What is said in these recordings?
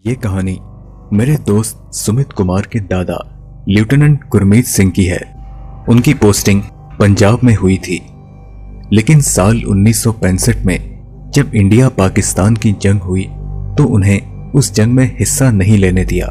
ये कहानी मेरे दोस्त सुमित कुमार के दादा लेफ्टिनेंट गुरमीत सिंह की है। उनकी पोस्टिंग पंजाब में हुई थी, लेकिन साल 1965 में जब इंडिया पाकिस्तान की जंग हुई तो उन्हें उस जंग में हिस्सा नहीं लेने दिया,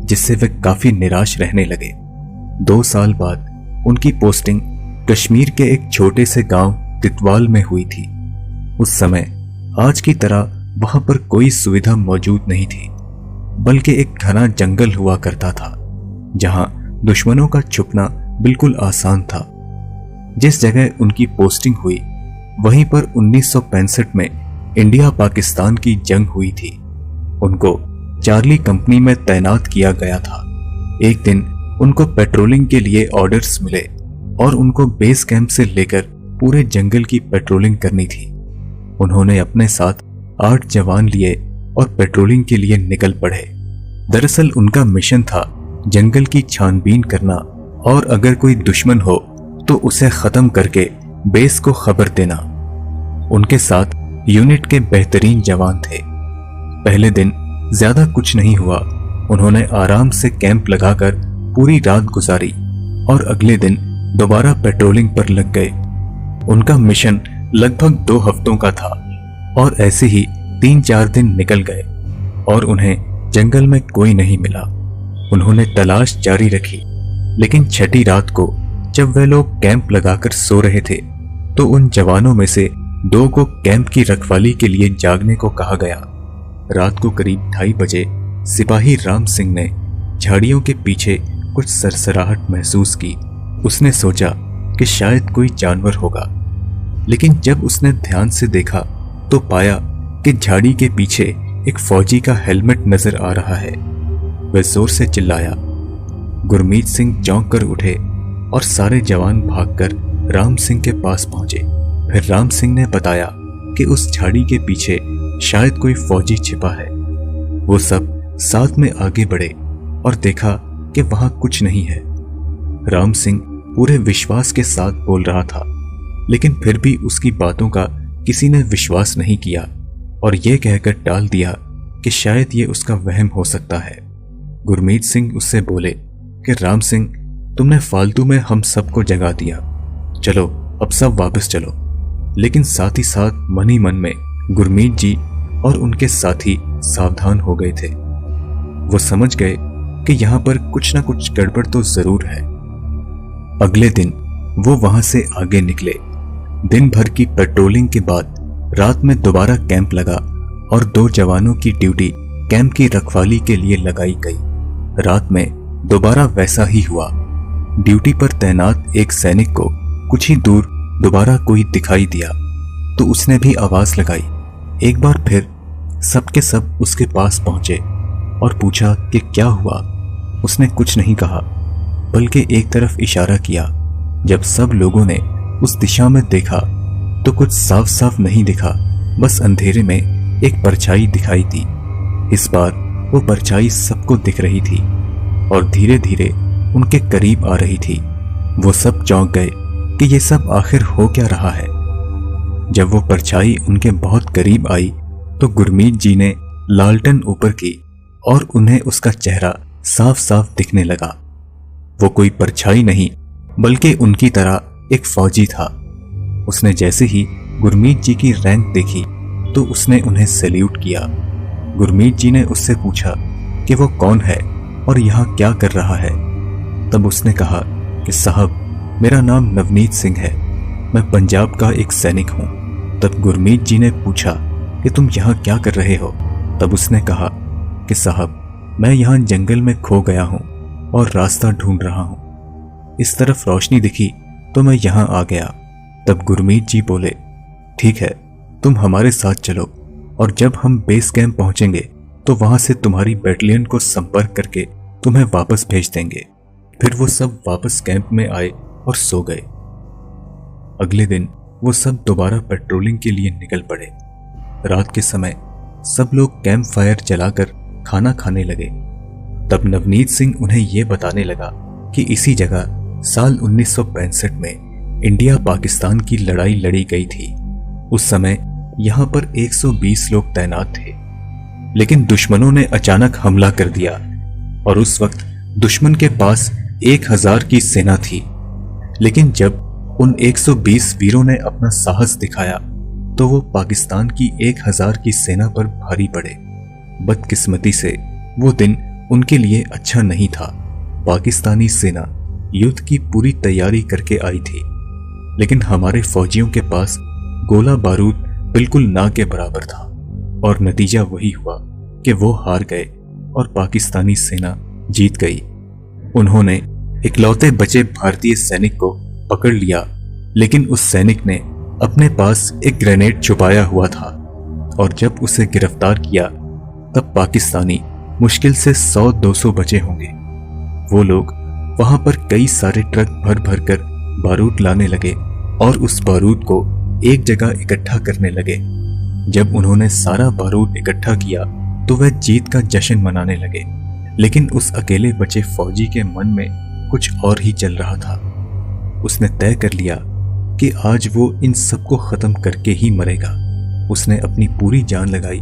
जिससे वे काफी निराश रहने लगे। 2 साल बाद उनकी पोस्टिंग कश्मीर के एक छोटे से गांव तितवाल में हुई थी। उस समय आज की तरह वहां पर कोई सुविधा मौजूद नहीं थी, बल्कि एक घना जंगल हुआ करता था जहां दुश्मनों का छुपना बिल्कुल आसान था। जिस जगह उनकी पोस्टिंग हुई वहीं पर 1965 में इंडिया पाकिस्तान की जंग हुई थी। उनको चार्ली कंपनी में तैनात किया गया था। एक दिन उनको पेट्रोलिंग के लिए ऑर्डर्स मिले और उनको बेस कैंप से लेकर पूरे जंगल की पेट्रोलिंग करनी थी। उन्होंने अपने साथ 8 जवान लिए और पेट्रोलिंग के लिए निकल पड़े। दरअसल उनका मिशन था जंगल की छानबीन करना और अगर कोई दुश्मन हो तो उसे खत्म करके बेस को खबर देना। उनके साथ यूनिट के बेहतरीन जवान थे। पहले दिन ज्यादा कुछ नहीं हुआ। उन्होंने आराम से कैंप लगाकर पूरी रात गुजारी और अगले दिन दोबारा पेट्रोलिंग पर लग गए। उनका मिशन लगभग 2 हफ्तों का था और ऐसे ही 3-4 दिन निकल गए और उन्हें जंगल में कोई नहीं मिला। उन्होंने तलाश जारी रखी, लेकिन छठी रात को जब वे लोग कैंप लगाकर सो रहे थे तो उन जवानों में से 2 को कैंप की रखवाली के लिए जागने को कहा गया। रात को करीब 2:30 बजे सिपाही राम सिंह ने झाड़ियों के पीछे कुछ सरसराहट महसूस की। उसने सोचा कि शायद कोई जानवर होगा, लेकिन जब उसने ध्यान से देखा तो पाया कि झाड़ी के पीछे एक फौजी का हेलमेट नजर आ रहा है। वह जोर से चिल्लाया। गुरमीत सिंह चौंक कर उठे और सारे जवान भागकर राम सिंह के पास पहुंचे। फिर राम सिंह ने बताया कि उस झाड़ी के पीछे शायद कोई फौजी छिपा है। वो सब साथ में आगे बढ़े और देखा कि वहां कुछ नहीं है। राम सिंह पूरे विश्वास के साथ बोल रहा था, लेकिन फिर भी उसकी बातों का किसी ने विश्वास नहीं किया और यह कहकर टाल दिया कि शायद ये उसका वहम हो सकता है। गुरमीत सिंह उससे बोले कि राम सिंह, तुमने फालतू में हम सबको जगा दिया, चलो अब सब वापस चलो। लेकिन साथ ही साथ मन ही मन में गुरमीत जी और उनके साथी सावधान हो गए थे। वो समझ गए कि यहां पर कुछ ना कुछ गड़बड़ तो जरूर है। अगले दिन वो वहां से आगे निकले। दिन भर की पेट्रोलिंग के बाद रात में दोबारा कैंप लगा और 2 जवानों की ड्यूटी कैंप की रखवाली के लिए लगाई गई। रात में दोबारा वैसा ही हुआ। ड्यूटी पर तैनात एक सैनिक को कुछ ही दूर दोबारा कोई दिखाई दिया तो उसने भी आवाज लगाई। एक बार फिर सबके सब उसके पास पहुंचे और पूछा कि क्या हुआ। उसने कुछ नहीं कहा, बल्कि एक तरफ इशारा किया। जब सब लोगों ने उस दिशा में देखा तो कुछ साफ साफ नहीं दिखा, बस अंधेरे में एक परछाई दिखाई दी। इस बार वो परछाई सबको दिख रही थी और धीरे धीरे उनके करीब आ रही थी। वो सब चौंक गए कि ये सब आखिर हो क्या रहा है। जब वो परछाई उनके बहुत करीब आई तो गुरमीत जी ने लालटेन ऊपर की और उन्हें उसका चेहरा साफ साफ दिखने लगा। वो कोई परछाई नहीं बल्कि उनकी तरह एक फौजी था। उसने जैसे ही गुरमीत जी की रैंक देखी तो उसने उन्हें सैल्यूट किया। गुरमीत जी ने उससे पूछा कि वो कौन है और यहाँ क्या कर रहा है। तब उसने कहा कि साहब, मेरा नाम नवनीत सिंह है, मैं पंजाब का एक सैनिक हूँ। तब गुरमीत जी ने पूछा कि तुम यहाँ क्या कर रहे हो। तब उसने कहा कि साहब, मैं यहाँ जंगल में खो गया हूँ और रास्ता ढूंढ रहा हूँ। इस तरफ रोशनी दिखी तो मैं यहाँ आ गया। तब गुरमीत जी बोले, ठीक है, तुम हमारे साथ चलो और जब हम बेस कैंप पहुंचेंगे तो वहां से तुम्हारी बैटलियन को संपर्क करके तुम्हें वापस भेज देंगे। फिर वो सब वापस कैंप में आए और सो गए। अगले दिन वो सब दोबारा पेट्रोलिंग के लिए निकल पड़े। रात के समय सब लोग कैंप फायर जलाकर खाना खाने लगे। तब नवनीत सिंह उन्हें यह बताने लगा कि इसी जगह साल 1965 में इंडिया पाकिस्तान की लड़ाई लड़ी गई थी। उस समय यहां पर 120 लोग तैनात थे। लेकिन दुश्मनों ने अचानक हमला कर दिया और उस वक्त दुश्मन के पास 1000 की सेना थी। लेकिन जब उन 120 वीरों ने अपना साहस दिखाया तो वो पाकिस्तान की 1000 की सेना पर भारी पड़े। बदकिस्मती से वो दिन उनके लिए अच्छा नहीं था। पाकिस्तानी सेना युद्ध की पूरी तैयारी करके आई थी, लेकिन हमारे फौजियों के पास गोला बारूद बिल्कुल ना के बराबर था और नतीजा वही हुआ कि वो हार गए और पाकिस्तानी सेना जीत गई। उन्होंने इकलौते बचे भारतीय सैनिक को पकड़ लिया, लेकिन उस सैनिक ने अपने पास एक ग्रेनेड छुपाया हुआ था और जब उसे गिरफ्तार किया तब पाकिस्तानी मुश्किल से 100-200 बचे होंगे। वो लोग वहां पर कई सारे ट्रक भर भर कर बारूद लाने लगे और उस बारूद को एक जगह इकट्ठा करने लगे। जब उन्होंने सारा बारूद इकट्ठा किया तो वह जीत का जश्न मनाने लगे, लेकिन उस अकेले बचे फौजी के मन में कुछ और ही चल रहा था। उसने तय कर लिया कि आज वो इन सबको खत्म करके ही मरेगा। उसने अपनी पूरी जान लगाई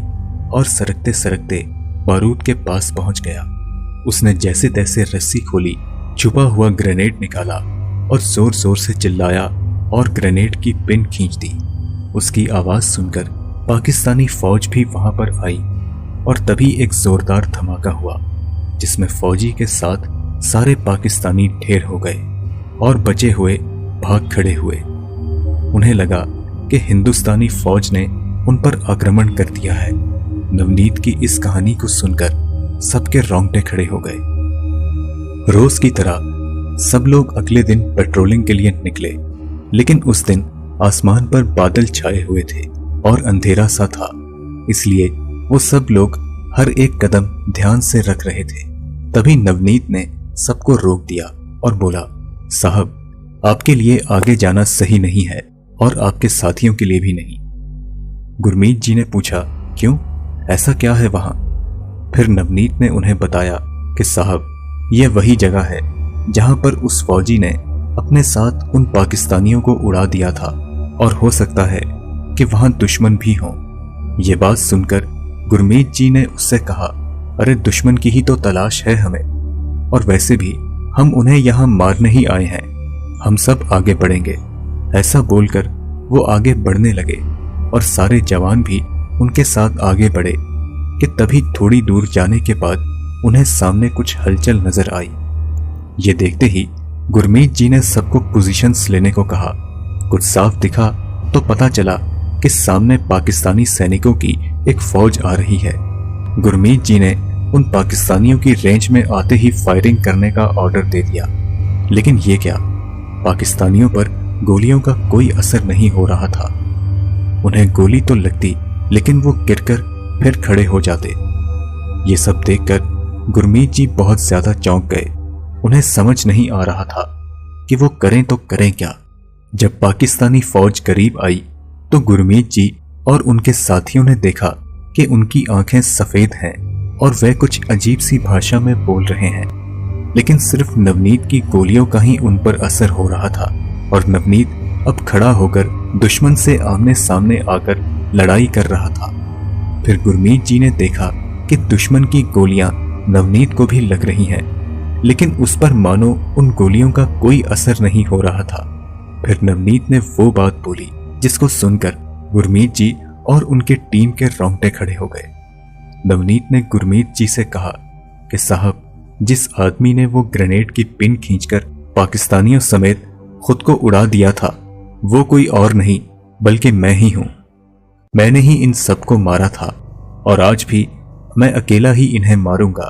और सरकते सरकते बारूद के पास पहुंच गया। उसने जैसे तैसे रस्सी खोली, छुपा हुआ ग्रेनेड निकाला और जोर जोर से चिल्लाया और ग्रेनेड की पिन खींच दी। उसकी आवाज सुनकर पाकिस्तानी फौज भी वहां पर आई और तभी एक जोरदार धमाका हुआ जिसमें फौजी के साथ सारे पाकिस्तानी ढेर हो गए और बचे हुए भाग खड़े हुए। उन्हें लगा कि हिंदुस्तानी फौज ने उन पर आक्रमण कर दिया है। नवनीत की इस कहानी को सुनकर सबके रोंगटे खड़े हो गए। रोज की तरह सब लोग अगले दिन पेट्रोलिंग के लिए निकले, लेकिन उस दिन आसमान पर बादल छाए हुए थे और अंधेरा सा था, इसलिए वो सब लोग हर एक कदम ध्यान से रख रहे थे। तभी नवनीत ने सबको रोक दिया और बोला, साहब, आपके लिए आगे जाना सही नहीं है और आपके साथियों के लिए भी नहीं। गुरमीत जी ने पूछा, क्यों, ऐसा क्या है वहां? फिर नवनीत ने उन्हें बताया कि साहब, यह वही जगह है जहां पर उस फौजी ने अपने साथ उन पाकिस्तानियों को उड़ा दिया था और हो सकता है कि वहां दुश्मन भी हों। ये बात सुनकर गुरमीत जी ने उससे कहा, अरे दुश्मन की ही तो तलाश है हमें, और वैसे भी हम उन्हें यहां मारने ही आए हैं, हम सब आगे बढ़ेंगे। ऐसा बोलकर वो आगे बढ़ने लगे और सारे जवान भी उनके साथ आगे बढ़े कि तभी थोड़ी दूर जाने के बाद उन्हें सामने कुछ हलचल नजर आई। ये देखते ही गुरमीत जी ने सबको पोजीशंस लेने को कहा। कुछ साफ दिखा तो पता चला कि सामने पाकिस्तानी सैनिकों की एक फौज आ रही है। गुरमीत जी ने उन पाकिस्तानियों की रेंज में आते ही फायरिंग करने का ऑर्डर दे दिया, लेकिन ये क्या, पाकिस्तानियों पर गोलियों का कोई असर नहीं हो रहा था। उन्हें गोली तो लगती, लेकिन वो गिरकर फिर खड़े हो जाते। ये सब देखकर गुरमीत जी बहुत ज्यादा चौंक गए। उन्हें समझ नहीं आ रहा था कि वो करें तो करें क्या। जब पाकिस्तानी फौज करीब आई तो गुरमीत जी और उनके साथियों ने देखा कि उनकी आंखें सफेद हैं और वे कुछ अजीब सी भाषा में बोल रहे हैं, लेकिन सिर्फ नवनीत की गोलियों का ही उन पर असर हो रहा था और नवनीत अब खड़ा होकर दुश्मन से आमने सामने आकर लड़ाई कर रहा था। फिर गुरमीत जी ने देखा कि दुश्मन की गोलियां नवनीत को भी लग रही हैं, लेकिन उस पर मानो उन गोलियों का कोई असर नहीं हो रहा था। फिर नवनीत ने वो बात बोली जिसको सुनकर गुरमीत जी और उनके टीम के रोंगटे खड़े हो गए। नवनीत ने गुरमीत जी से कहा कि साहब, जिस आदमी ने वो ग्रेनेड की पिन खींचकर पाकिस्तानियों समेत खुद को उड़ा दिया था, वो कोई और नहीं बल्कि मैं ही हूं। मैंने ही इन सबको मारा था और आज भी मैं अकेला ही इन्हें मारूंगा।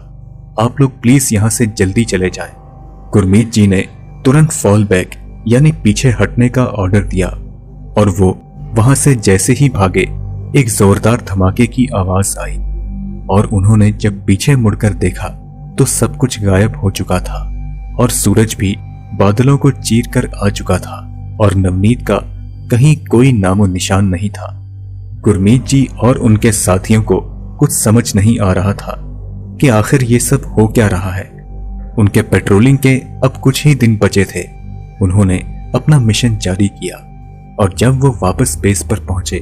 आप लोग प्लीज यहां से जल्दी चले जाएं। गुरमीत जी ने तुरंत फॉल बैक यानी पीछे हटने का ऑर्डर दिया और वो वहां से जैसे ही भागे एक जोरदार धमाके की आवाज आई और उन्होंने जब पीछे मुड़कर देखा तो सब कुछ गायब हो चुका था और सूरज भी बादलों को चीर कर आ चुका था और नवनीत का कहीं कोई नामो निशान नहीं था। गुरमीत जी और उनके साथियों को कुछ समझ नहीं आ रहा था कि आखिर ये सब हो क्या रहा है। उनके पेट्रोलिंग के अब कुछ ही दिन बचे थे। उन्होंने अपना मिशन जारी किया और जब वो वापस बेस पर पहुंचे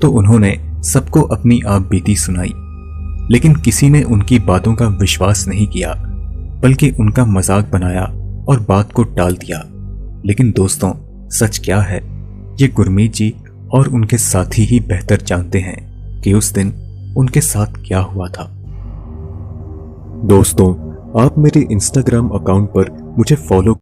तो उन्होंने सबको अपनी आप बीती सुनाई। लेकिन किसी ने उनकी बातों का विश्वास नहीं किया, बल्कि उनका मजाक बनाया और बात को टाल दिया। लेकिन दोस्तों, सच क्या है, ये गुरमीत जी और उनके साथी ही बेहतर जानते हैं कि उस दिन उनके साथ क्या हुआ था। दोस्तों, आप मेरे इंस्टाग्राम अकाउंट पर मुझे फॉलो